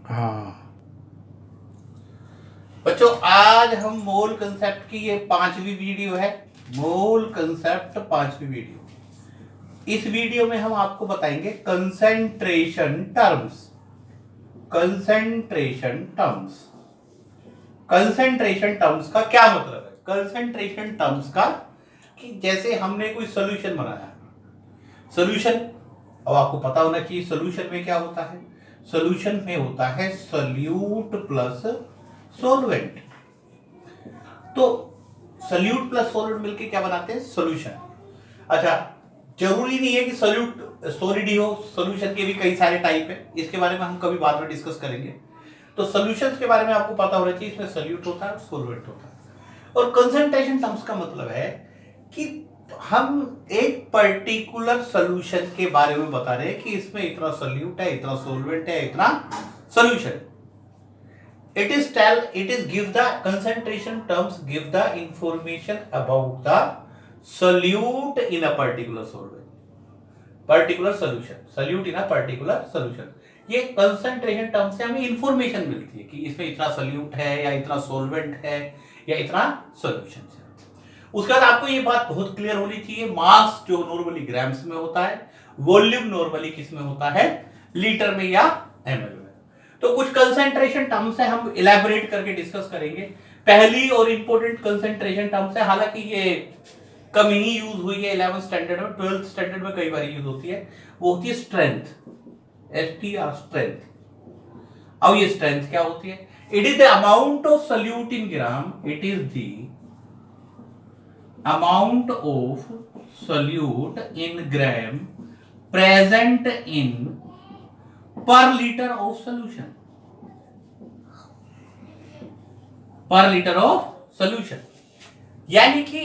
हाँ बच्चों, आज हम मोल कंसेप्ट की ये 5वीं वीडियो है। मोल कंसेप्ट 5वीं वीडियो। इस वीडियो में हम आपको बताएंगे concentration terms. Concentration terms concentration terms का क्या मतलब है? कंसेंट्रेशन टर्म्स का कि जैसे हमने कोई सोल्यूशन बनाया, सोल्यूशन, अब आपको पता होना चाहिए सोल्यूशन में क्या होता है। सोल्यूशन में होता है सोल्यूट प्लस सोलवेंट। तो सोल्यूट प्लस सोलवेंट मिलके क्या बनाते हैं? सोल्यूशन। अच्छा, जरूरी नहीं है कि सोल्यूट सॉलिड ही हो, सोल्यूशन के भी कई सारे टाइप है, इसके बारे में हम कभी बाद में डिस्कस करेंगे। तो सोल्यूशंस के बारे में आपको पता होना चाहिए, इसमें सोल्यूट होता है और सोलवेंट होता है। और कंसंट्रेशन टर्म्स का मतलब है कि हम एक पर्टिकुलर सोल्यूशन के बारे में बता रहे हैं कि इसमें इतना सोल्यूट है, इतना सोलवेंट है, इतना solution. it is give the concentration terms give the information about the solute in a particular solvent, particular solute in a particular solution। ये कंसंट्रेशन टर्म से हमें इंफॉर्मेशन मिलती है कि इसमें इतना सोल्यूट है या इतना सोलवेंट है या इतना सॉल्यूशन है। उसके बाद आपको ये बात बहुत क्लियर होनी चाहिए, मास जो नॉर्मली ग्राम्स में होता है, वॉल्यूम नॉर्मली किस में होता है? लीटर में या एमएल में। तो कुछ कंसंट्रेशन टर्म्स है, हम इलैबोरेट करके डिस्कस करेंगे। पहली और इंपॉर्टेंट कंसंट्रेशन टर्म्स है, हालांकि ये कम ही यूज हुई है 11th स्टैंडर्ड में, 12th स्टैंडर्ड में कई बार यूज होती है। वो होती है स्ट्रेंथ, STR, स्ट्रेंथ। अब ये स्ट्रेंथ क्या होती है? It is the amount of solute in gram, it is the amount of solute in gram present in per litre of solution, पर लीटर ऑफ सोल्यूशन। यानी कि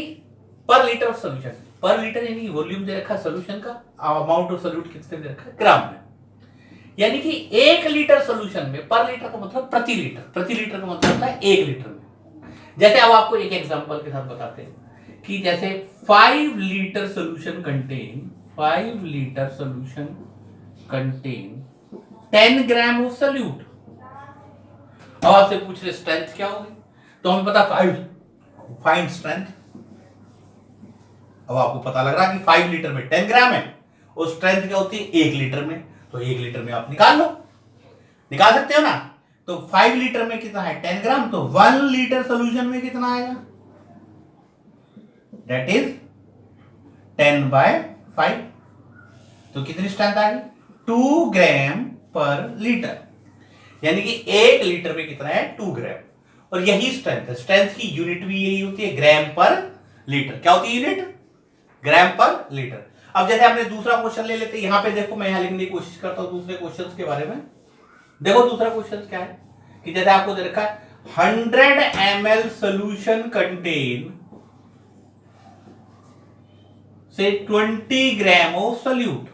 पर लीटर ऑफ सोल्यूशन, पर लीटर यानी वॉल्यूम दे रखा है सोल्यूशन का, amount of solute कितने दे रखा है? ग्राम में। यानी कि 1 लीटर सोल्यूशन में, पर लीटर का मतलब प्रति लीटर, प्रति लीटर का मतलब होता है 1 लीटर में। जैसे अब आपको एक एग्जांपल के साथ बताते हैं कि जैसे 5 litre solution contain 5 litre solution contain 10 gram of solute. अब आपसे पूछ रहे स्ट्रेंथ क्या होगी, तो हमें पता 5, फाइंड स्ट्रेंथ। अब आपको पता लग रहा है कि 5 लीटर में 10 ग्राम है और स्ट्रेंथ क्या होती है 1 लीटर में, तो 1 लीटर में आप निकाल लो, निकाल सकते हो ना। तो 5 लीटर में कितना है? 10 ग्राम। तो 1 लीटर सोल्यूशन में कितना आएगा? That is 10/5। तो कितनी स्ट्रेंथ आ गई? 2 ग्राम पर लीटर। यानी कि 1 लीटर में कितना है? 2 ग्राम। और यही स्ट्रेंथ है। स्ट्रेंथ की यूनिट भी यही होती है, ग्राम पर लीटर। क्या होती है यूनिट? ग्राम पर लीटर। अब जैसे आपने दूसरा क्वेश्चन ले लेते, यहां पे देखो, मैं यहां लिखने की कोशिश करता हूं दूसरे क्वेश्चंस के बारे में। देखो दूसरा क्वेश्चन क्या है कि जैसे आपको दे रखा है 100 ml सोल्यूशन कंटेन से 20 ग्राम ऑफ सोल्यूट।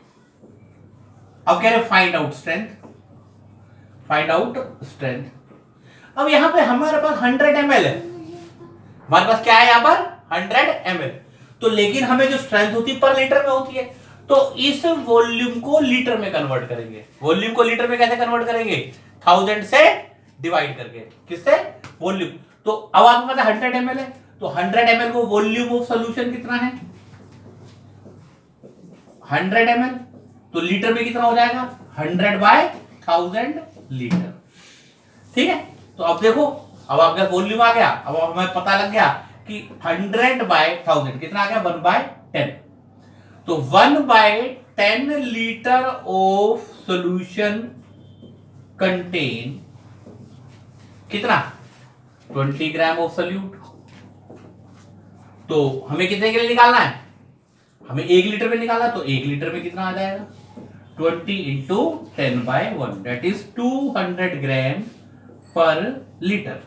अब कह रहे find out strength, find out strength. अब यहां पे हमारे पास 100 ml है, हमारे पास क्या है यहां पर? 100 ml। तो लेकिन हमें जो स्ट्रेंथ होती है पर लीटर में होती है, तो इस वॉल्यूम को लीटर में कन्वर्ट करेंगे। वॉल्यूम को लीटर में कैसे कन्वर्ट करेंगे? 1000 से डिवाइड करके। किससे? वॉल्यूम। तो अब आपको पता 100 ml है, तो 100 ml को वॉल्यूम ऑफ सॉल्यूशन कितना है? 100 ml। तो लीटर में कितना हो जाएगा? 100/1000 लीटर। ठीक है। तो अब देखो, अब आपका वॉल्यूम आ गया, अब हमें पता लग गया कि 100/1000 कितना आ गया? 1/10। तो 1/10 लीटर ऑफ सॉल्यूशन कंटेन कितना? 20 ग्राम ऑफ सोल्यूट। तो हमें कितने के लिए निकालना है? हमें 1 लीटर में निकालना, तो 1 लीटर में कितना आ जाएगा? 20 इंटू 10/1, दैट इज 200 ग्राम पर लीटर।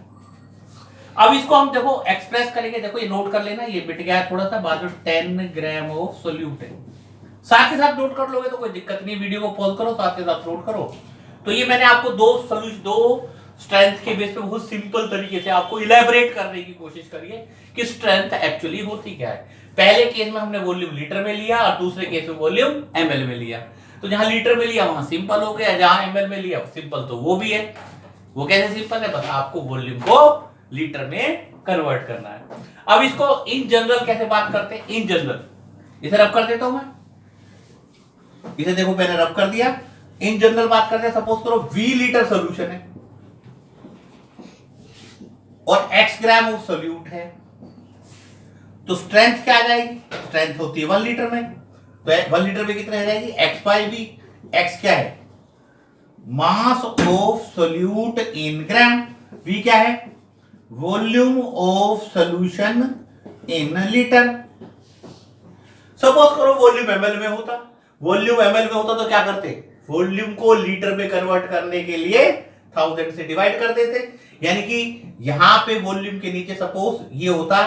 अब इसको हम देखो एक्सप्रेस करेंगे, देखो ये नोट कर लेना, ये मिट गया है थोड़ा सा, बाद में 10 ग्राम ऑफ सोल्यूट है। साथ ही साथ नोट कर लोगे तो कोई दिक्कत नहीं, वीडियो को पॉज करो, साथ ही साथ नोट करो। तो ये मैंने आपको दो स्ट्रेंथ के बेस पे बहुत सिंपल तरीके से आपको इलेबोरेट करने की कोशिश करी है कि स्ट्रेंथ एक्चुअली होती क्या है। पहले केस में हमने वॉल्यूम लीटर में लिया और दूसरे केस में वॉल्यूम एमएल में लिया। तो जहां लीटर में लिया वहां सिंपल हो गया, जहां एमएल में लिया सिंपल तो वो भी है। वो कैसे सिंपल है, बस आपको वॉल्यूम को लीटर में कन्वर्ट करना है। अब इसको इन जनरल कैसे बात करते हैं, इन जनरल इसे रब कर देता हूं मैं, इसे देखो मैंने रब कर दिया। इन जनरल बात करते हैं, सपोज करो V लीटर सोल्यूशन है और X ग्राम ऑफ सोल्यूट है, तो स्ट्रेंथ क्या आ जाएगी, स्ट्रेंथ होती है 1 लीटर में, तो 1 लीटर में कितने आ जाएगी, X बाई V। X क्या है, mass of solute in gram, V क्या है, volume of solution in litre. Suppose करो वॉल्यूम ml में होता, वॉल्यूम ml में होता तो क्या करते, वॉल्यूम को लीटर में कन्वर्ट करने के लिए 1000 से डिवाइड कर देते, यानी कि यहां पे वॉल्यूम के नीचे सपोज ये होता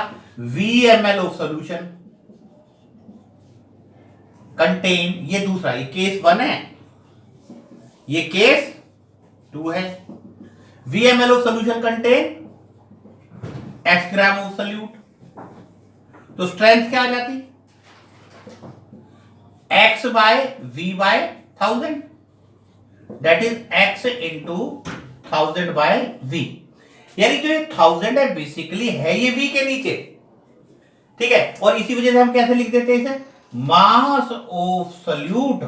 VmL ऑफ सॉल्यूशन कंटेन, ये दूसरा, ये केस 1 है, ये केस 2 है। VmL of solution contain X gram of solute, तो स्ट्रेंथ क्या आ जाती, X by V by 1000, that is X into 1000 by V, यानी जो ये 1000 है बेसिकली है ये V के नीचे, ठीक है। और इसी वजह से हम कैसे लिख देते हैं इसे, मास of solute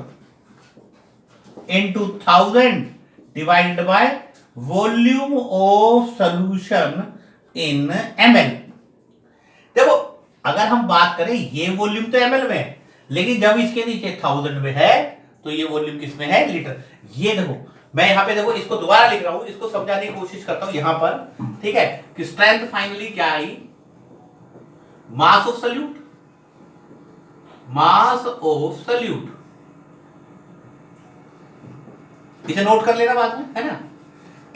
into 1000 divided by volume of solution in ml। देखो अगर हम बात करें ये वॉल्यूम तो ml में है, लेकिन जब इसके नीचे 1000 में है तो ये वॉल्यूम किसमें है, लीटर। ये देखो मैं यहां पे देखो इसको दोबारा लिख रहा हूं, इसको समझाने की कोशिश करता हूं यहां पर, ठीक है, कि स्ट्रेंथ फाइनली क्या आई, mass of solute, mass of solute, इसे नोट कर लेना बाद में, है ना,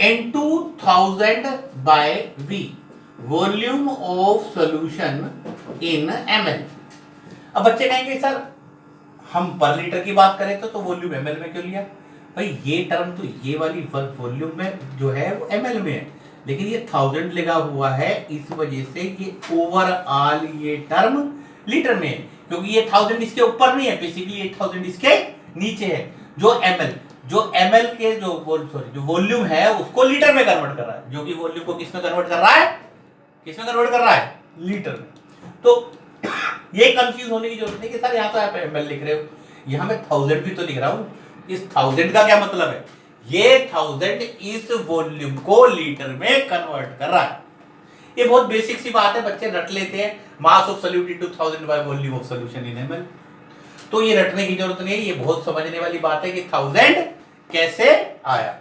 into 1000 by V, volume of solution in ml। अब बच्चे कहेंगे सर हम पर लीटर की बात करें तो वॉल्यूम ml में क्यों लिया, भाई ये टर्म तो ये वाली वॉल्यूम में जो है वो ml में है, लेकिन ये 1000 लगा हुआ है, इस वजह से ये ओवरऑल ये टर्म लीटर में है, क्योंकि ये 1000 इसके ऊपर नहीं है, बेसिकली ये 1000 इसके नीचे है। जो ml के जो वॉल्यूम है उसको लीटर में कन्वर्ट कर रहा है, जो कि वॉल्यूम को किस में कन्वर्ट कर रहा है, किसमें कन्वर्ट कर रहा है, लीटर में। तो ये कंफ्यूज होने की जरूरत नहीं कि सर यहाँ तो आप ml लिख रहे हो, यहाँ मैं 1000 भी तो लिख रहा हूँ, इस 1000 का क्या मतलब है, ये 1000 इस वॉल्यूम को लीटर में कन्वर्ट कर रहा है। ये बहुत बेसिक सी बात है, बच्चे रट लेते हैं, mass of solute into 1000 by volume of solution in ml, तो ये रटने की जरूरत नहीं है, ये बहुत समझने वाली बात है कि 1000 कैसे आया,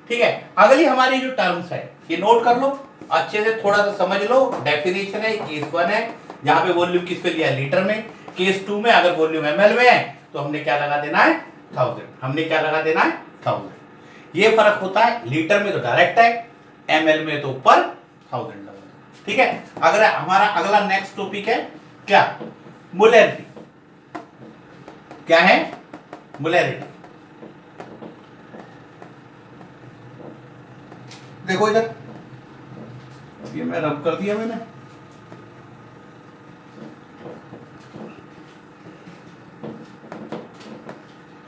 ठीक है। अगली हमारी जो टर्म्स है ये नोट कर लो अच्छे से, थोड़ा सा समझ लो। डेफिनेशन है, केस 1 है जहां पे वॉल्यूम किस पे लिया, लीटर में। केस 2 में अगर वॉल्यूम ml में है तो हमने क्या लगा देना है, 1000, हमने क्या लगा देना है, 1000। ये फर्क होता है, लीटर में तो डायरेक्ट है, ml में तो ऊपर 1000 लगा, ठीक है। अगर हमारा अगला नेक्स्ट टॉपिक है क्या, मोलैरिटी। क्या है, मोलैरिटी। देखो इधर, ये मैं रब कर दिया मैंने,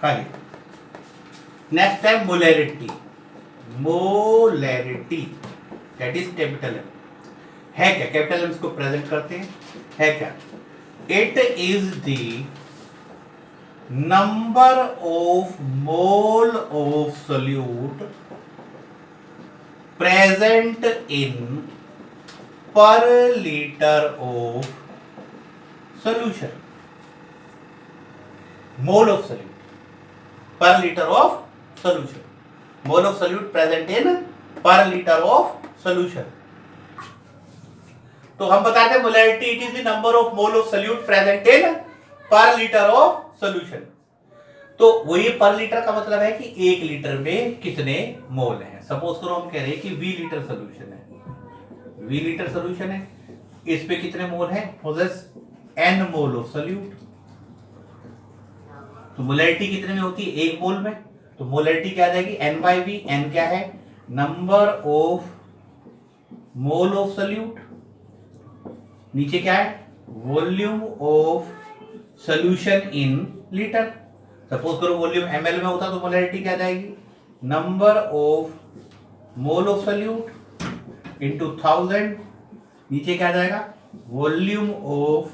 हाँ। नेक्स्ट है molarity, molarity that is capital M. है क्या, कैपिटल एम इसको प्रेजेंट करते हैं, है क्या, it is the number of mole of solute present in per litre of solution, mole of solute per litre of solution, mole of solute present in per litre of solution. तो हम बताते हैं molarity it is the number of mole of solute present in per litre of solution. तो वही पर litre का मतलब है कि 1 लीटर में कितने मोल हैं। सपोज करो हम कह रहे हैं कि V लीटर सोल्यूशन है, V लीटर सोल्यूशन है, इस पे कितने मोल हैं, possess N mole of solute. तो मोलैरिटी कितने में होती है, 1 मोल में, तो मोलैरिटी क्या आ जाएगी, N बाई V। N क्या है, number of mole of solute, नीचे क्या है, volume of solution in litre, suppose करो वॉल्यूम ml में होता तो मोलैरिटी क्या जाएगी, number of mole of solute into 1000, नीचे क्या जाएगा, volume of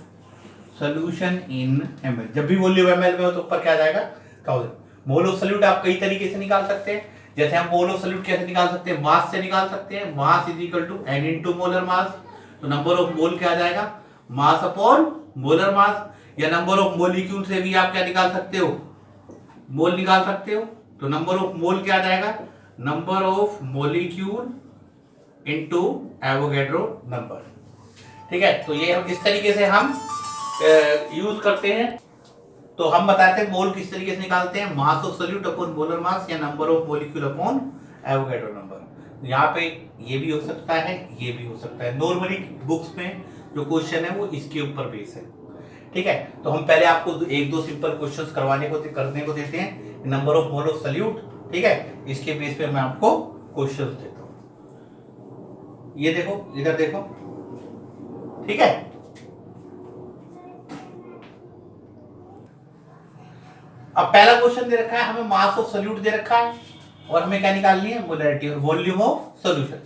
solution in ml। जब भी वॉल्यूम ml में हो तो ऊपर क्या जाएगा, 1000। मोल ऑफ सोल्यूट आप कई तरीके से निकाल सकते हैं, जैसे हम मोल ऑफ सोल्यूट कैसे निकाल सकते हैं, मास से निकाल सकते हैं, mass is equal to n into molar mass. तो नंबर ऑफ मोल क्या आ जाएगा, मास अपॉन मोलर मास। या नंबर ऑफ मोलिक्यूल से भी आप क्या निकाल सकते हो, मोल निकाल सकते हो। तो नंबर ऑफ मोल क्या आ जाएगा, number of molecule into Avogadro number. ठीक है, तो ये हम इस तरीके से हम यूज करते हैं। तो हम बताते हैं मोल किस तरीके से निकालते हैं, mass of solute upon molar mass या number of molecule upon Avogadro number. यहाँ पे ये भी हो सकता है, ये भी हो सकता है। नॉर्मली बुक्स में जो क्वेश्चन है वो इसके ऊपर बेस है। ठीक है, तो हम पहले आपको एक दो सिंपल क्वेश्चंस करने को देते हैं, number of mole of solute. ठीक है, इसके बेस पे मैं आपको क्वेश्चंस देता हूं। ये देखो, इधर देखो। ठीक है, अब पहला क्वेश्चन दे रखा है, हमें मास ऑफ सोल्यूट दे रखा है और हमें क्या निकालनी है, मोलैरिटी और वॉल्यूम ऑफ सॉल्यूशन।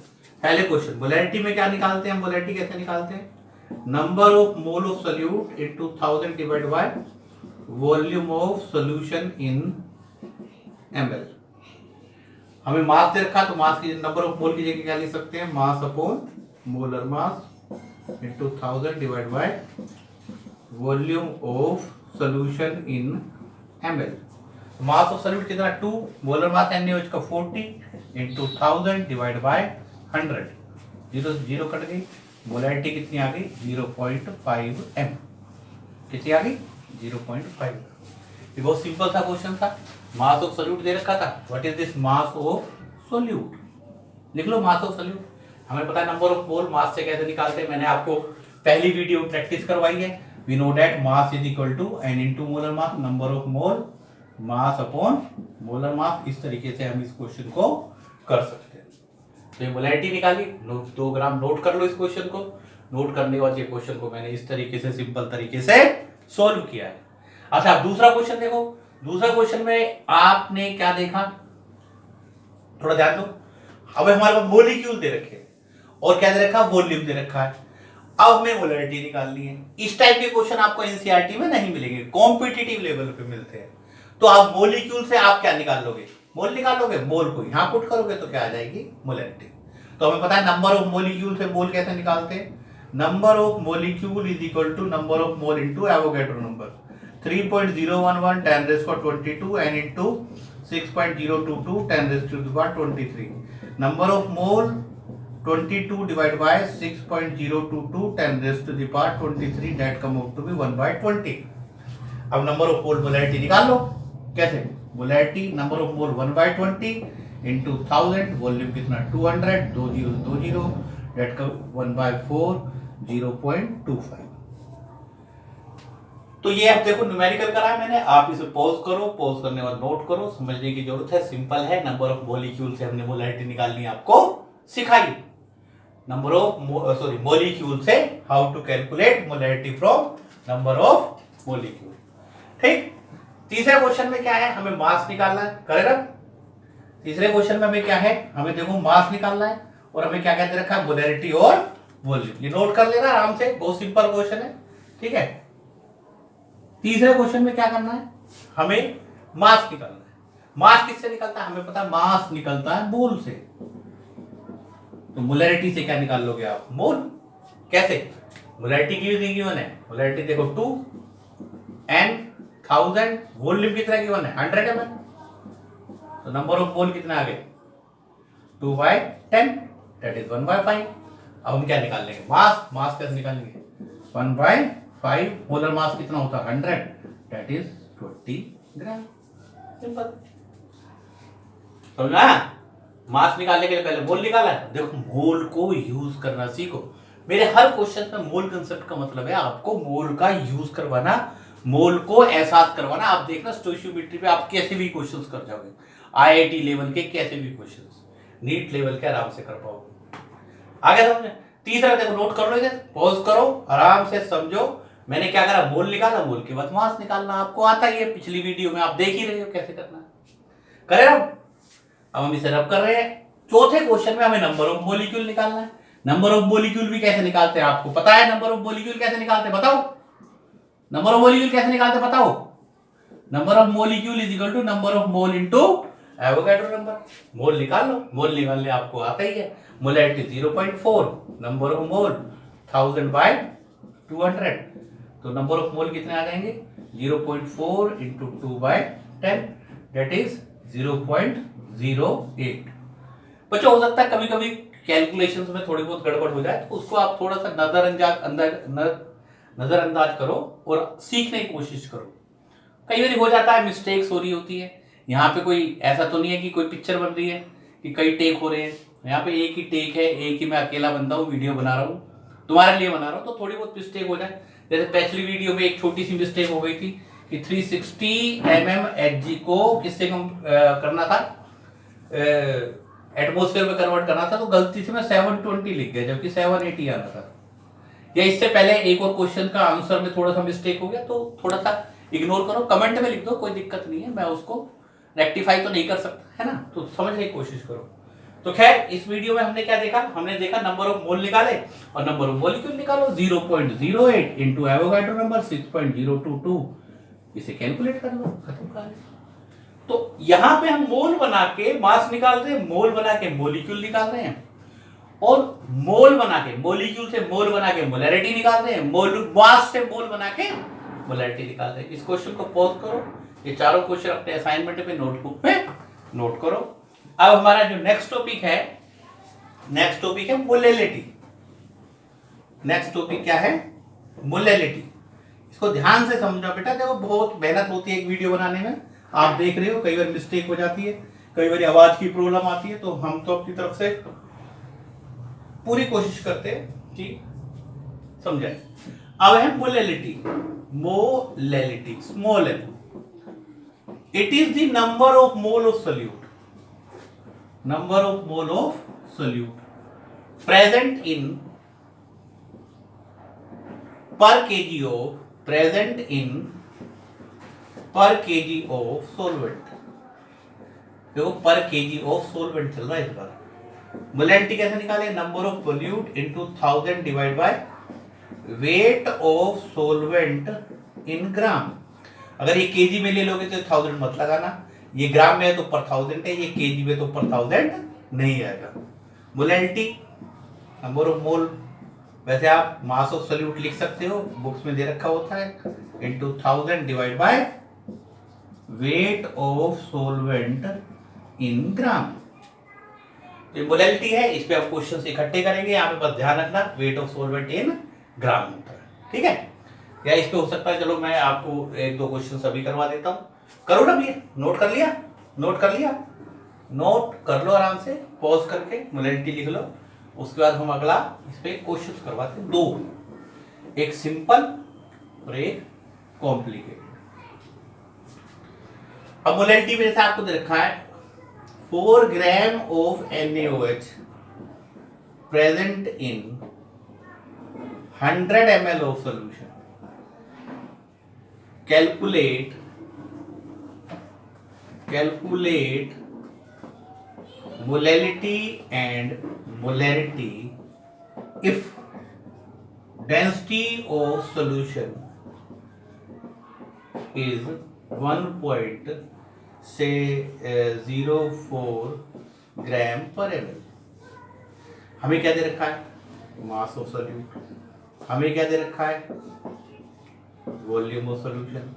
पहले क्वेश्चन मोलैरिटी में क्या निकालते हैं, मोलैरिटी कैसे निकालते हैं, number of mole of solute into 1000 divide by volume of solution in ml। हमें मास दे रखा है तो मास की नंबर ऑफ मोल की जगह क्या लिख सकते हैं, मास upon molar mass into 1000 divide by volume of solution in ml। Mass of solute कितना 2, मोलर मास NaOH का 40 into 1000 divide bye 100। Zero zero cut गई, मोलैरिटी कितनी आ गई, 0.5 m। कितनी आ गई, 0.5। ये बहुत सिंपल सा क्वेश्चन था। मास ऑफ सोल्यूट दे रखा था, what is this mass of solute, लिख लो मास ऑफ सोल्यूट। हमें पता है नंबर ऑफ मोल मास से कैसे निकालते हैं, मैंने आपको पहली वीडियो प्रैक्टिस करवाई है। We know that mass is equal to n into molar mass, number of mole mass upon molar mass. इस तरीके से हम इस क्वेश्चन को कर सकते हैं। तो ये मोलैरिटी निकाली, 2 ग्राम नोट कर लो इस क्वेश्चन को। नोट करने के बाद ये क्वेश्चन को मैंने इस तरीके से सिंपल तरीके से सॉल्व किया है। अच्छा, दूसरा क्वेश्चन देखो। दूसरा क्वेश्चन में आपने क्या देखा, थोड़ा ध्यान दो। अब हमारे पास मोलिक्यूल दे रखे और क्या दे रखा, वॉल्यूम दे रखा है। अब हमें मोलैरिटी निकालनी है। इस टाइप के क्वेश्चन आपको एनसीईआरटी में नहीं मिलेंगे, कॉम्पिटिटिव लेवल पे मिलते हैं। तो आप मोलिक्यूल से आप क्या निकाल लोगे, मोल निकाल लोगे, मोल को यहां पुट करोगे तो क्या आ जाएगी, मोलैरिटी। तो हमें पता है नंबर ऑफ मोलिक्यूल से मोल कैसे निकालते हैं, number of molecule is equal to number of mole into Avogadro number. 3.011 10 raised to 22 and into 6.022 10 raised to the power 23। number of mole 22 divided by 6.022 10 raised to the power 23, that come out to be 1/20। अब number of mole molarity निकाल लो। कैसे, molarity number of mole 1/20 into 1000, volume कितना 200, 20 date का 1/4 0.25। तो ये आप देखो numerical करा है मैंने, आप इसे पॉज करो, पॉज करने के बाद नोट करो, समझने की जरूरत है, सिंपल है। नंबर ऑफ मॉलिक्यूल से हमने मोलैरिटी निकालनी आपको सिखाई। नंबर ऑफ मॉलिक्यूल से how to calculate molarity from number of molecule. ठीक, तीसरे क्वेश्चन में क्या है, हमें मास निकालना है, करेक्ट। तीसरे क्वेश्चन में हमें क्या है, हमें देखो मास निकालना है और हमें क्या कहते रखा है, मोलैरिटी और वॉल्यूम। ये नोट कर लेना आराम से, बहुत सिंपल क्वेश्चन है। ठीक है, तीसरे क्वेश्चन में क्या करना है, हमें मास निकालना है। मास किससे निकलता है, हमें पता है मास निकलता है मोल से। तो मोलैरिटी से क्या निकाल लोगे आप, मोल। कैसे, मोलैरिटी की गिवन है, मोलैरिटी देखो 2 n 1000, वॉल्यूम कितना गिवन है 100 ml। तो नंबर ऑफ मोल कितना आ गए 2/10, दैट इज 1/5। अब हम क्या निकाल लेंगे, मास। मास कैसे निकालेंगे, 1/5, मोलर मास कितना होता है 100, दैट इज 20 ग्राम। सिंपल, समझना। मास निकालने के लिए पहले मोल निकाला है। देखो मोल को यूज करना सीखो। मेरे हर क्वेश्चन में मोल कंसेप्ट का मतलब है आपको मोल का यूज करवाना, मोल को एहसास करवाना। आप देखना स्टोइचियोमेट्री पे आप कैसे भी क्वेश्चंस कर जाओगे, आईआईटी लेवल के कैसे भी क्वेश्चंस, नीट लेवल के आराम से कर पाओगे। आगे समझे। तीसरा देखो, नोट कर लो इसे, पॉज करो, आराम से समझो, मैंने क्या करा, मोल निकाला, मोल के बाद मास निकालना आपको आता ही है, पिछली वीडियो में आप देख ही रहे हो कैसे करना है। करें अब हम इसे रब कर रहे हैं। चौथे क्वेश्चन में हमें नंबर ऑफ मॉलिक्यूल निकालना है। नंबर ऑफ मॉलिक्यूल भी कैसे निकालते हैं आपको पता है? नंबर ऑफ मॉलिक्यूल कैसे निकालते हैं बताओ? नंबर ऑफ मॉलिक्यूल कैसे निकालते हैं बताओ? Number of molecule is equal to number of mole into Avogadro number. Mole निकाल लो, मोल निकालने आपको आता ही है। Molarity 0.4, number of mole 1000 by 200, तो नंबर ऑफ मोल कितने आ जाएंगे? 0.4 इंटू 2 बाय 10, दैट इज 0.08। बच्चों हो सकता है कभी कभी कैलकुलेशंस में थोड़ी बहुत गड़बड़ हो जाए, तो उसको आप थोड़ा सा नजरअंदाज करो और सीखने की कोशिश करो। कई बार हो जाता है, मिस्टेक्स हो रही होती है। यहाँ पे कोई ऐसा तो नहीं है कि कोई पिक्चर बन रही है कि कई टेक हो रहे हैं। यहाँ पे एक ही टेक है, एक ही मैं अकेला बंदा हूँ, वीडियो बना रहा हूँ, तुम्हारे लिए बना रहा हूँ, तो थोड़ी बहुत मिस्टेक हो जाए। जैसे पिछली वीडियो में एक छोटी सी मिस्टेक हो गई थी कि 360 mm Hg को किससे कम करना था, एटमोस्फेयर में कन्वर्ट करना था, तो गलती से मैं 720 लिख गया जबकि 780 आना था। या इससे पहले एक और क्वेश्चन का आंसर में थोड़ा सा मिस्टेक हो गया, तो थोड़ा सा इग्नोर करो, कमेंट में लिख दो, कोई दिक्कत नहीं है, मैं उसको रेक्टिफाई तो नहीं कर सकता, है ना, तो समझने की कोशिश करो। तो खैर इस वीडियो में हमने क्या देखा, हमने देखा नंबर ऑफ मोल निकाले और नंबर ऑफ मॉलिक्यूल निकालो। 0.08 इंटू एवोगाड्रो नंबर 6.022, इसे कैलकुलेट कर लो, खत्म कहानी। तो यहां पे हम मोल बना के मास निकाल रहे हैं, मोल बना के मॉलिक्यूल निकाल रहे हैं, और मोल बना के मॉलिक्यूल से मोल बना के मोलैरिटी निकाल रहे हैं, मोल मास से मोल बना के मोलैरिटी निकाल रहे हैं। इस क्वेश्चन को पॉज करो, ये चारों क्वेश्चन अपने असाइनमेंट पे नोटबुक पे नोट करो। अब हमारा जो नेक्स्ट टॉपिक है मोलैलिटी। नेक्स्ट टॉपिक क्या है? मोलैलिटी। इसको ध्यान से समझना बेटा, देखो बहुत मेहनत होती है एक वीडियो बनाने में, आप देख रहे हो कई बार मिस्टेक हो जाती है, कई बार आवाज की प्रॉब्लम आती है, तो हम तो अपनी तरफ से पूरी कोशिश करते हैं कि समझाए। अब है molality. Molality small m, it is the number of mole of solute, number of mole of solute present in per KG of, present in per KG of solvent. देखो पर केजी ऑफ सोलवेंट चल रहा है इस बार। Molality कैसे निकाले? Number of solute into 1000 divide by weight of solvent in gram. अगर ये केजी में ले लोगे तो 1000 मत लगाना, ये ग्राम में है तो पर 1000 है, ये केजी में तो पर 1000 नहीं आएगा। मोलैलिटी नंबर ऑफ मोल, वैसे आप मास ऑफ सोल्यूट लिख सकते हो, बुक्स में दे रखा होता है, into 1000 divide by weight of solvent in gram. तो मोलैलिटी है, इस पे आप क्वेश्चंस इकट्ठे करेंगे, यहाँ पे बस ध्यान रखना वेट ऑफ सोलवेंट इन ग्राम होता है, ठीक है। या इस पे हो सकता है, चलो मैं आपको एक दो क्वेश्चन अभी करवा देता हूँ, करो ना भैया, नोट कर लिया, नोट कर लिया, नोट कर लो आराम से, पॉज करके मोलैलिटी लिख लो, उसके बाद हम अगला इस पे क्वेश्चन करवाते हैं, दो, एक सिंपल और एक कॉम्प्लिकेटेड। अब मोलैलिटी में जैसे आपको दे रखा है 4 gram of NaOH present in 100 ml of solution. Calculate molality and molarity if density of solution is 1.04 ग्राम पर ml। हमें क्या दे रखा है? Mass of solute. हमें क्या दे रखा है? Volume of solution.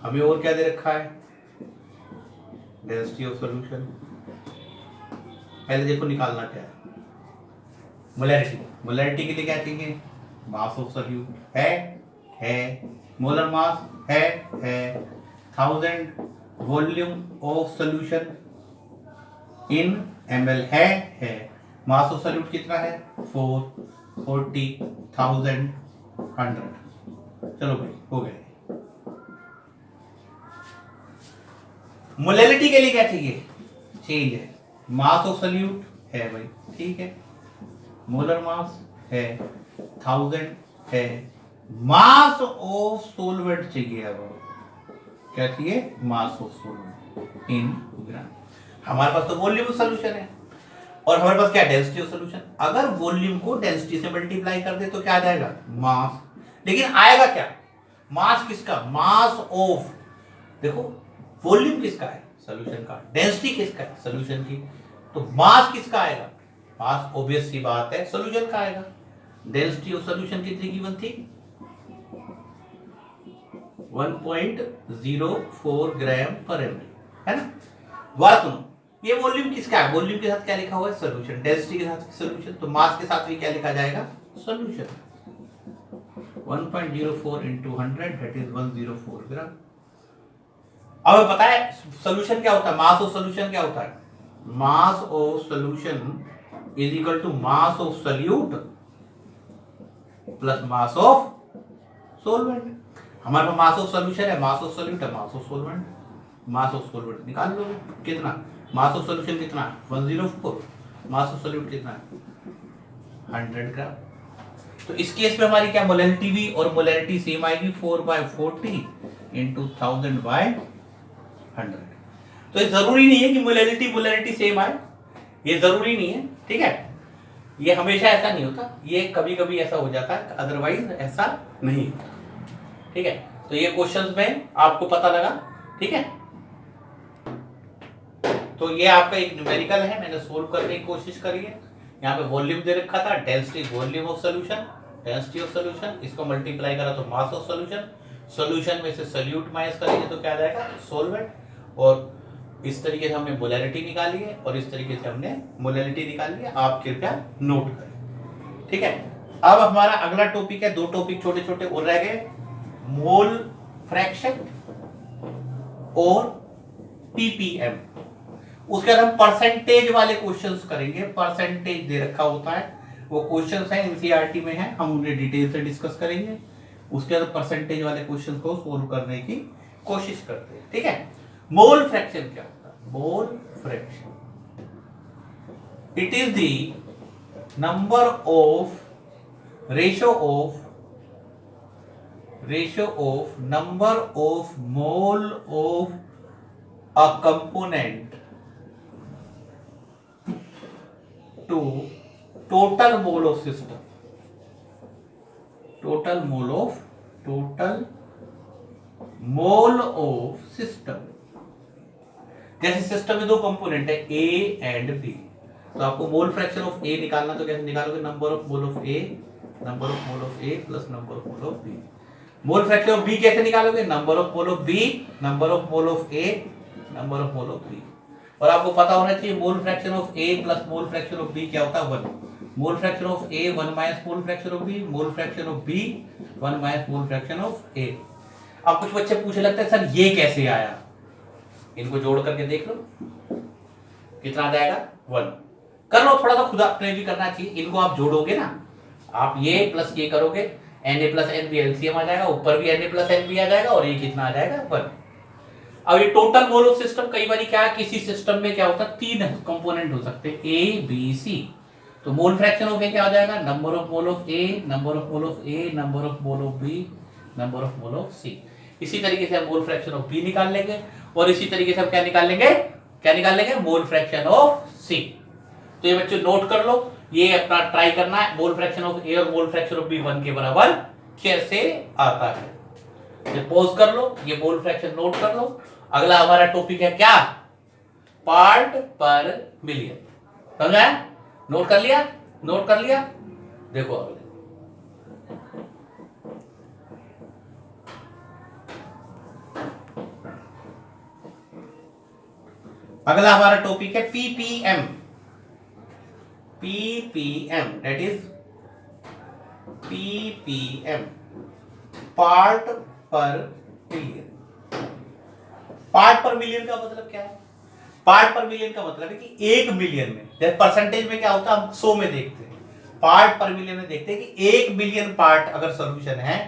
हमें और क्या दे रखा है? Density of solution. पहले देखो निकालना क्या है, मोलैरिटी। मोलैरिटी के लिए क्या चाहिए? मास ऑफ सॉल्यूट है, मोलर मास है, 1000 volume of solution in ml है, मास ऑफ सॉल्यूट कितना है? 4, 40, 1000, 100। चलो भाई हो गए। मोलैलिटी के लिए क्या चाहिए? चेंज है, मास ऑफ सोल्यूट है भाई, ठीक है, मोलर मास है, 1000 है, मास ऑफ सोलवेंट चाहिए। अब क्या चाहिए? मास ऑफ सोलवेंट इन ग्राम। हमारे पास तो वॉल्यूम ऑफ सॉल्यूशन है और हमारे पास क्या? Density of solution. अगर वॉल्यूम को डेंसिटी से मल्टीप्लाई कर दे तो क्या आ जाएगा? मास। लेकिन आएगा क्या? मास किसका? मास ऑफ, देखो वॉल्यूम किसका है? सॉल्यूशन का। डेंसिटी किसका है? सॉल्यूशन की। तो मास किसका आएगा? मास ऑब्वियस सी बात है सॉल्यूशन का आएगा। डेंसिटी ऑफ सॉल्यूशन कितनी गिवन थी? 1.04 ग्राम पर ml, है ना? दोबारा सुनो, ये वॉल्यूम किसका है? वॉल्यूम के साथ क्या लिखा हुआ है? सॉल्यूशन। डेंसिटी के साथ सॉल्यूशन, तो मास के साथ भी क्या लिखा जाएगा? सॉल्यूशन। 1.04 into 100 that is 104 ग्राम। अब पता है सॉल्यूशन क्या होता है? मास ऑफ सॉल्यूशन क्या होता है? Mass of solution is equal to mass of solute plus mass of solvent. हमारे पास मास ऑफ सॉल्यूशन है, मास ऑफ सॉल्यूट है, mass of solvent. Mass of solvent निकाल लो कितना? मास ऑफ सॉल्यूशन कितना? 104। मास ऑफ सॉल्यूट कितना? 100 ग्राम। तो इस केस में हमारी क्या मोलैरिटी भी और मोलैरिटी सेम आएगी, 4/40 into 1000/100। तो ये जरूरी नहीं है कि मोलैरिटी सेम आए, ये जरूरी नहीं है, ठीक है? ये हमेशा ऐसा नहीं होता, ये कभी कभी ऐसा हो जाता है, अदरवाइज ऐसा नहीं होता, ठीक है? तो ये क्वेश्चंस में आपको पता लगा, ठीक है? तो ये आपका एक न्यूमेरिकल है, मैंने सोल्व करने की कोशिश करी है। यहाँ पे वॉल्यूम दे रखा था, density volume of solution, density of solution, इसको मल्टीप्लाई करा तो मास ऑफ सॉल्यूशन, सॉल्यूशन में से सॉल्यूट माइनस करेंगे तो क्या आ जाएगा? सोलवेंट। और इस तरीके से हमने मोलैरिटी निकाली है और इस तरीके से हमने मोलैरिटी निकाली है, आप कृपया नोट करें, ठीक है? अब हमारा अगला टॉपिक है, दो टॉपिक छोटे छोटे और रह गए, मोल फ्रैक्शन और पीपीएम। उसके बाद हम परसेंटेज वाले क्वेश्चंस करेंगे, परसेंटेज दे रखा होता है, वो क्वेश्चंस हैं एनसीईआरटी में है, हम उन्हें डिटेल से डिस्कस करेंगे। उसके बाद परसेंटेज वाले क्वेश्चंस को सोल्व करने की कोशिश करते हैं, ठीक है? मोल फ्रैक्शन क्या होता है? Mole fraction it is the number of ratio of number of mole of a component to total mole of system. Total mole of system. जैसे सिस्टम में दो कंपोनेंट है ए एंड बी, तो आपको मोल fraction of ए निकालना, तो कैसे निकालोगे? Number of mole of A plus number of mole of B. Mole fraction of B कैसे निकालोगे? Number of mole of B, number of mole of A, number of mole of B. और आपको पता होना चाहिए mole fraction of A plus mole fraction of B क्या होता है? 1। Mole fraction of A 1 minus mole fraction of B, mole fraction of B 1 minus mole fraction of ए। अब कुछ बच्चे पूछने लगते हैं सर ये कैसे आया? इनको जोड़ करके देख लो कितना आ जाएगा? 1। कर लो, थोड़ा सा खुद अपने भी करना चाहिए। इनको आप जोड़ोगे ना, आप ये प्लस ये करोगे, Na plus N B LCM आ जाएगा, ऊपर भी Na प्लस एन बी आ जाएगा और ये कितना आ जाएगा? 1। अब ये टोटल मोल ऑफ सिस्टम, कई बार क्या है किसी सिस्टम में क्या होता है 3 कंपोनेंट हो सकते हैं ए बी सी, तो मोल फ्रैक्शन ऑफ ए क्या हो जाएगा? Number of mole of A, number of mole of A, number of mole of B, number of mole of C. इसी तरीके से हम मोल फ्रैक्शन ऑफ बी निकाल लेंगे और इसी तरीके से हम क्या निकाल लेंगे? मोल फ्रैक्शन ऑफ सी। तो ये बच्चों नोट कर लो, ये अपना ट्राई करना है, मोल फ्रैक्शन ऑफ ए और मोल फ्रैक्शन ऑफ बी 1 के बराबर कैसे आता है। ये पॉज कर लो, ये मोल फ्रैक्शन नोट कर लो। अगला हमारा टॉपिक है क्या? पार्ट पर मिलियन। समझा? नोट कर लिया? देखो अगले, अगला हमारा टॉपिक है ppm. That is ppm, part पर मिलियन। पार्ट पर मिलियन का मतलब क्या है? पार्ट पर मिलियन का मतलब है कि 1 मिलियन में, जैसे परसेंटेज में क्या होता है हम 100 में देखते हैं, पार्ट पर मिलियन में देखते हैं कि 1 मिलियन पार्ट अगर सॉल्यूशन है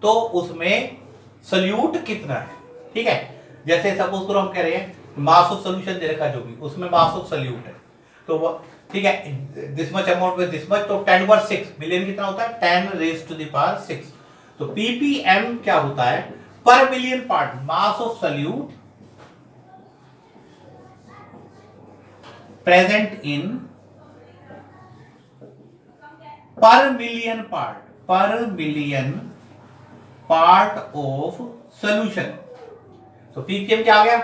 तो उसमें सोल्यूट कितना है, ठीक है? जैसे सपोज करो हम कह रहे हैं मास ऑफ सॉल्यूशन दे रखा जो भी, उसमें मास ऑफ सोल्यूट है, तो वो ठीक है this much amount with this much, तो 10/6 मिलियन कितना होता है? 10 raised to the power 6। तो ppm क्या होता है, पर million part, mass of solute present in पर मिलियन पार्ट ऑफ सॉल्यूशन। तो ppm क्या आ गया,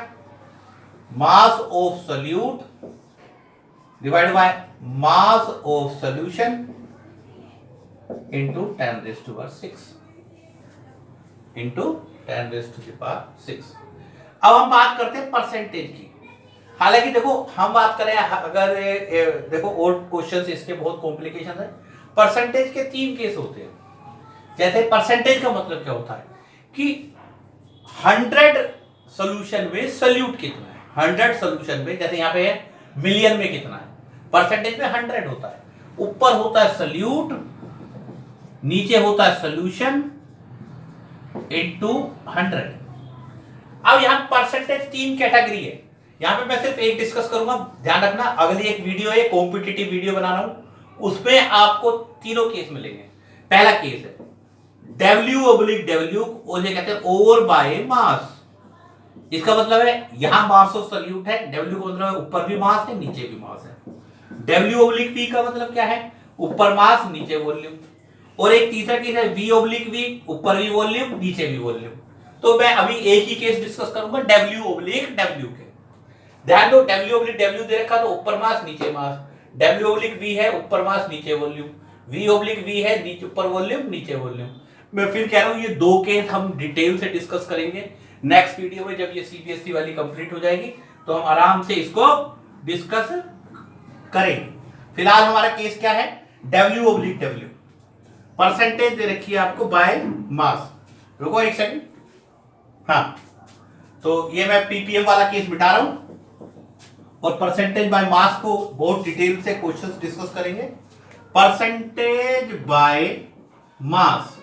मास of solute divide by mass of solution into 10⁶ into 10⁶। अब हम बात करते हैं परसेंटेज की। हालांकि देखो हम बात करें, अगर देखो और क्वेश्चंस इसके बहुत कॉम्प्लिकेशन है। परसेंटेज के 3 केस होते हैं। जैसे परसेंटेज का मतलब क्या होता है कि 100 सॉल्यूशन में सॉल्यूट कितना है, 100 सॉल्यूशन में, जैसे यहाँ पे है मिलियन में कितना है, परसेंटेज में 100 होता है। ऊपर होता है सॉल्यूट, नीचे होता है सॉल्यूशन इनटू 100। अब यहाँ परसेंटेज 3 कैटेगरी है। यहाँ पे मैं सिर्फ एक डिस्कस करूंगा, ध्यान रखना। अगली एक वीडियो है, कॉम्पिटिटिव वीडियो बना रहा हूं, उसमें आपको तीनों केस मिलेंगे। पहला केस है W/W, उसे कहते हैं ओवर बाय मास। इसका मतलब है यहां मास ऑफ सॉल्यूट है, W का मतलब है ऊपर भी मास है नीचे भी मास है। W/V का मतलब क्या है, ऊपर मास नीचे वॉल्यूम। और एक तीसरा केस है V/V, ऊपर भी वॉल्यूम नीचे भी वॉल्यूम। तो मैं अभी एक ही केस डिस्कस करूंगा, W/W के। ध्यान दो, W/W दे रखा तो ऊपर मास नीचे मास, W/V है ऊपर मास नीचे वॉल्यूम, V/V है नीचे ऊपर वॉल्यूम नीचे वॉल्यूम। मैं फिर कह रहा हूं ये 2 केस हम डिटेल से डिस्कस करेंगे नेक्स्ट वीडियो में। जब ये CBSE वाली कंप्लीट हो जाएगी तो हम आराम से इसको डिस्कस करेंगे। फिलहाल हमारा केस क्या है, W/W, परसेंटेज दे रखी है आपको बाय मास। रुको एक सेकंड, हाँ, तो ये मैं ppm वाला केस मिटा रहा हूं और परसेंटेज बाय मास को बहुत डिटेल से क्वेश्चंस डिस्कस करेंगे। Percentage by mass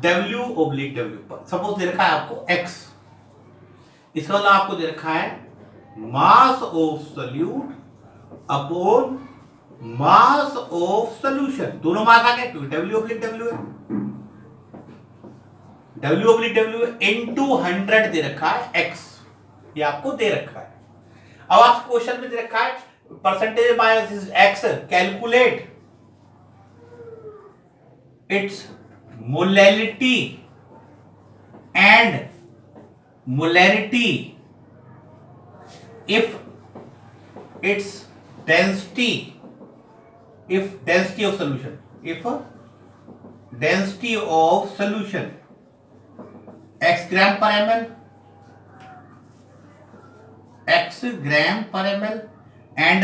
W/W, suppose they रखा है आपको x, इसका मतलब आपको दे रखा है mass of solute upon mass of solution. दोनों मास आ गए क्योंकि W/W है, W/W इनटू 100 दे रखा है x, ये आपको दे रखा है। अब आप क्वेश्चन में दे रखा है percentage by x, calculate its molality and molarity if its density of solution, if density of solution x gram per ml, x gram per ml and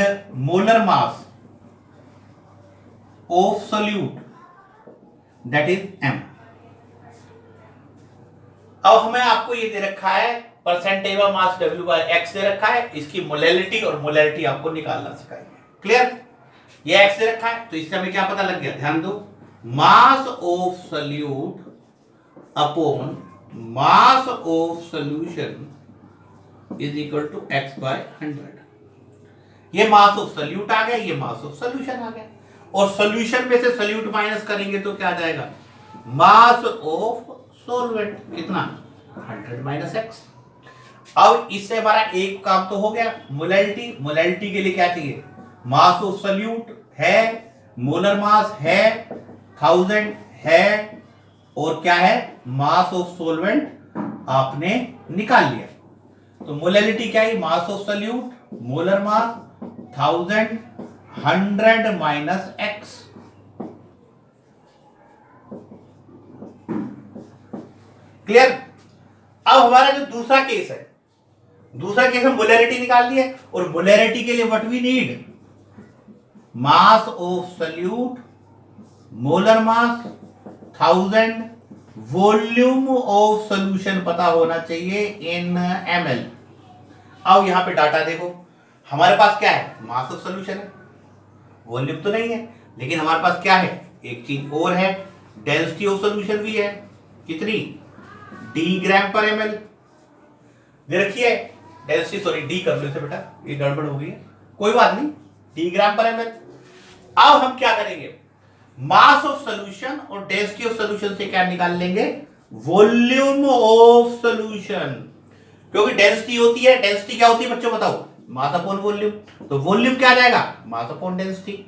molar mass of solute that is m। अब हमें आपको ये दे रखा है percentage of mass W/X दे रखा है, इसकी molality और मोलैरिटी आपको निकालना सिखाएंगे। क्लियर, ये x दे रखा है तो इससे हमें क्या पता लग गया, ध्यान दो, mass of solute upon mass of solution is equal to x/100। ये मास ऑफ सॉल्यूट आ गया, ये मास ऑफ सॉल्यूशन आ गया, और सॉल्यूशन में से सॉल्यूट माइनस करेंगे तो क्या आ जाएगा, मास ऑफ सॉल्वेंट, कितना 100 - x। अब इससे हमारा एक काम तो हो गया, मोलैलिटी। मोलैलिटी के लिए क्या चाहिए, मास ऑफ सॉल्यूट है, मोलर मास है 1000 है, और क्या है, मास ऑफ सॉल्वेंट आपने निकाल लिया। तो मोलैलिटी क्या है, mass of solute, molar mass 1000, 100 - x। Clear. अब हमारा जो दूसरा केस है, दूसरा केस में मोलैरिटी निकाल ली है, और मोलैरिटी के लिए what we need, mass of solute, molar mass 1000, volume of solution पता होना चाहिए इन ml। अब यहां पे डाटा देखो, हमारे पास क्या है, मास ऑफ सॉल्यूशन है, वॉल्यूम तो नहीं है, लेकिन हमारे पास क्या है, एक चीज और है, डेंसिटी ऑफ सॉल्यूशन भी है, कितनी, d ग्राम पर ml दे रखी है, डेंसिटी, सॉरी d कर लो इसे बेटा, ये गड़बड़ हो गई है, कोई बात नहीं, d ग्राम पर ml। अब हम क्या करेंगे, मास ऑफ सॉल्यूशन और डेंसिटी ऑफ सॉल्यूशन से क्या निकाल लेंगे, वॉल्यूम ऑफ सॉल्यूशन। क्योंकि डेंसिटी होती है, डेंसिटी क्या होती है बच्चों बताओ, मास अपॉन वॉल्यूम। तो वॉल्यूम क्या आ जाएगा, मास अपॉन डेंसिटी।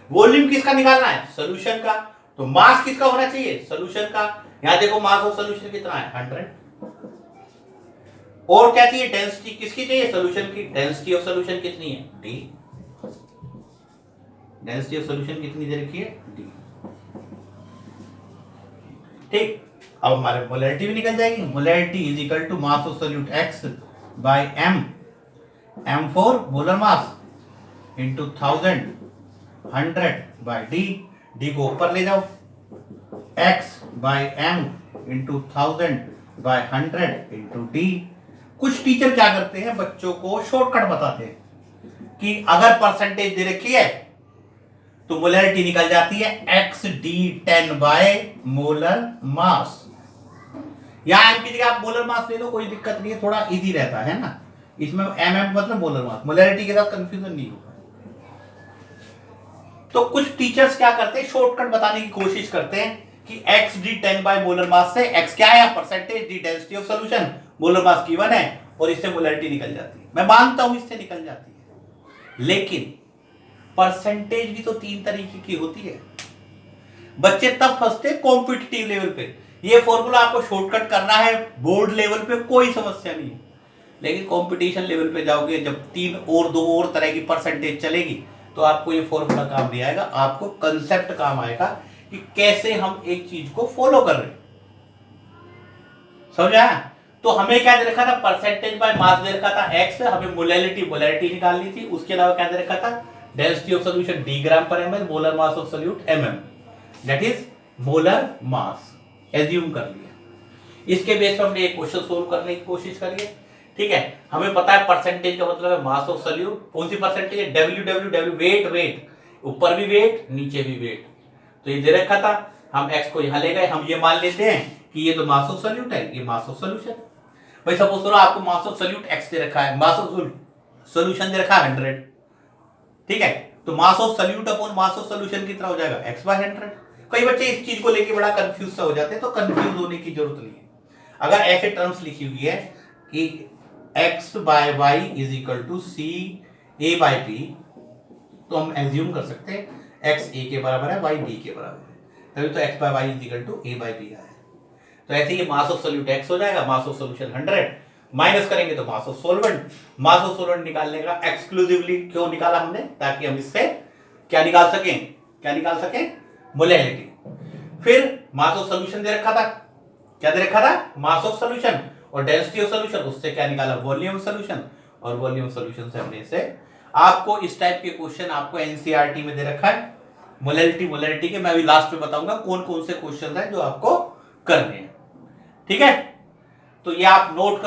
वॉल्यूम किसका निकालना है, सॉल्यूशन का। तो मास किसका होना चाहिए, सॉल्यूशन का। यहां देखो मास ऑफ सॉल्यूशन कितना है, 100। और क्या चाहिए, डेंसिटी किसकी चाहिए, सॉल्यूशन की। डेंसिटी ऑफ सॉल्यूशन कितनी है, डी। डेंसिटी ऑफ सॉल्यूशन कितनी दे रखी है, डी। ठीक, अब हमारे मोलैरिटी भी निकल जाएगी। Molarity is equal to mass of solute x by m, m for molar mass into 1000 100 by D. D को ऊपर ले जाओ, x by m into 1000 by 100 into D. कुछ टीचर क्या करते हैं, बच्चों को शॉर्टकट बताते हैं कि अगर परसेंटेज दे रखी है तो मोलैरिटी निकल जाती है x D 10 by molar mass. यहां एम की जगह आप मोलर मास ले लो, कोई दिक्कत नहीं है, थोड़ा इजी रहता है ना। इसमें एम मतलब मोलर मास, मोलैरिटी के साथ कंफ्यूजन नहीं होगा। तो कुछ टीचर्स क्या करते हैं, शॉर्टकट बताने की कोशिश करते हैं कि x D 10 by molar mass से एक्स क्या है, percentage, D density of solution, molar mass given है और इससे मोलैरिटी निकल जाती है। मैं मानता हूं इससे निकल जाती है, लेकिन परसेंटेज भी तो 3 तरीके की होती है। बच्चे तब फंसते कॉम्पिटिटिव लेवल पे। ये फॉर्मूला आपको शॉर्टकट करना है, बोर्ड लेवल पे कोई समस्या नहीं है, लेकिन कंपटीशन लेवल पे जाओगे, जब 3 और 2 और तरह की परसेंटेज चलेगी, तो आपको ये फॉर्मूला काम नहीं आएगा, आपको कंसेप्ट काम आएगा कि कैसे हम एक चीज को फॉलो कर रहे हैं। समझ आया? तो हमें क्या दे रखा था, परसेंटेज बाय मास दे रखा था एक्स, हमें मोलैरिटी निकालनी थी। उसके अलावा क्या दे रखा था, डेंसिटी ऑफ सॉल्यूशन डी ग्राम पर ML, molar mass of solute MM, that is molar mass. Assume कर लिया। इसके बेस पर हमने एक क्वेश्चन सोल्व करने की कोशिश करी है। ठीक है, हमें पता है परसेंटेज का मतलब है मास ऑफ सॉल्यूट। कौन सी परसेंटेज है, W W W, weight, weight, ऊपर भी वेट नीचे भी वेट। तो ये दे रखा था, हम एक्स को यहां ले गए, हम ये मान लेते हैं कि ये तो मास ऑफ सॉल्यूट है, ये मास ऑफ सॉल्यूशन। भाई सपोज करो आपको मास ऑफ सॉल्यूट एक्स दे रखा है, मास ऑफ सॉल्यूशन दे रखा है 100। ठीक है, तो मास of solute upon mass of solution कितना हो जाएगा, x बाय 100। कई बच्चे इस चीज को लेके बड़ा कंफ्यूज सा हो जाते हैं, तो कंफ्यूज होने की जरूरत नहीं है। अगर ऐसे टर्म्स लिखी हुई है कि x by y is equal to C A by P, तो हम एज्यूम कर सकते हैं x a के बराबर है, y b के बराबर है, तभी तो x by y is equal to a by b है। तो ऐसे ही मास ऑफ सॉल्यूट x हो जाएगा, मास ऑफ सॉल्यूशन 100, माइनस करेंगे तो mass of solvent. Mass of solvent निकालने का एक्सक्लूसिवली क्यों निकाला हमने, ताकि हम इससे क्या निकाल सकें, क्या निकाल सकें, मोलैरिटी। फिर मास ऑफ सॉल्यूशन दे रखा था, क्या दे रखा था, मास ऑफ सॉल्यूशन, और डेंसिटी ऑफ सॉल्यूशन, उससे क्या निकाला, वॉल्यूम सॉल्यूशन, और वॉल्यूम सॉल्यूशन से हमने इसे, आपको इस टाइप के क्वेश्चन आपको एनसीईआरटी में दे रखा है। मोलैरिटी के मैं अभी लास्ट में बताऊंगा कौन कौन से क्वेश्चन है जो आपको करने हैं। ठीक है, तो ये आप नोट कर